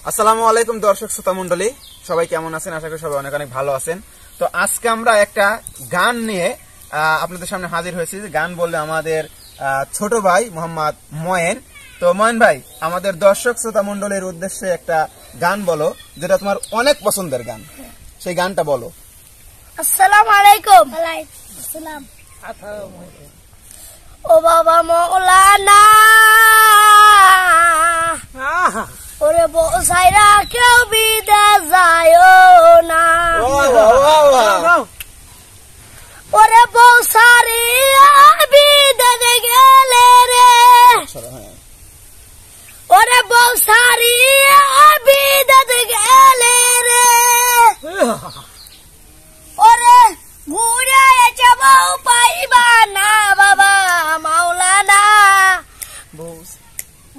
আসসালামু আলাইকুম দর্শক শ্রোতা মণ্ডলী, সবাই কেমন আছেন? আশা করি সবাই অনেক অনেক ভালো আছেন। তো আজকে আমরা একটা গান নিয়ে আপনাদের সামনে হাজির হয়েছি। গান বললে আমাদের ছোট ভাই মোহাম্মদ ময়েন। তো ময়েন ভাই, আমাদের দর্শক শ্রোতা মণ্ডলীর উদ্দেশ্যে একটা গান বলো, যেটা তোমার অনেক পছন্দের গান, সেই গানটা বলো। আসসালামু আলাইকুম। আসসালাম। ও বাবা মৌলানা, ওরে বসাইরা কেউ বিদেশ যায় না, ওরে বসারি বিদেশ গেলে রে, ওরে বসারি বিদেশ গেলে রে, ওরে ঘুরে যাব পাইবা না বাবা মাওলানা,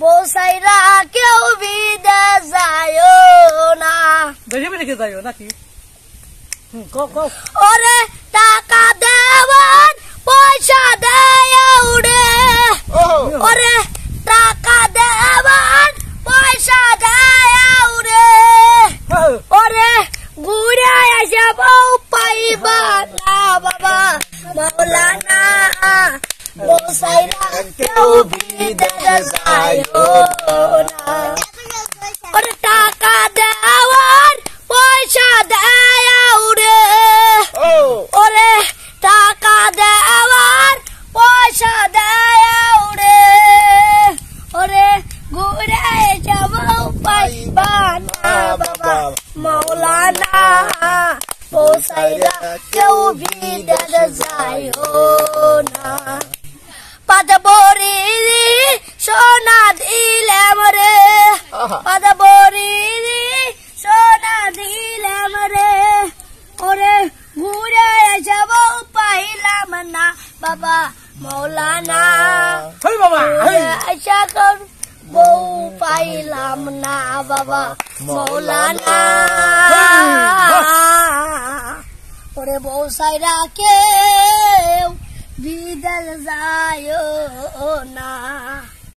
বসাইরা কেউ বিদেশ যায় না। ওরে টাকা দেওয়ার পয়সা দেয় উড়ে, ওরে টাকা দেওয়ার পয়সা দেয় উড়ে, ওরে ঘুরে যাব পাইবা না বাবা মাওলানা, বসাইরা কেউ বিদেশ যায় না। ওরে টাকা দেওয়ার পয়সা দেয় উড়ে, ওরে টাকা দেওয়ার পয়সা দেয় উড়ে, ওরে ঘুরে যাব পাইবা না বাবা মাওলানা, বসাইরা কেউ বিদেশ যায় না। পাদবরি সোনা দিলাম রে, পাদবরি সোনা দিলাম রে, ওরে ঘুরে যাব পাইলাম না বাবা মৌলানা, আশা কর বউ পাইলাম না বাবা মৌলানা, ওরে বউ সাইরা কেউ বিদেশ যায় না।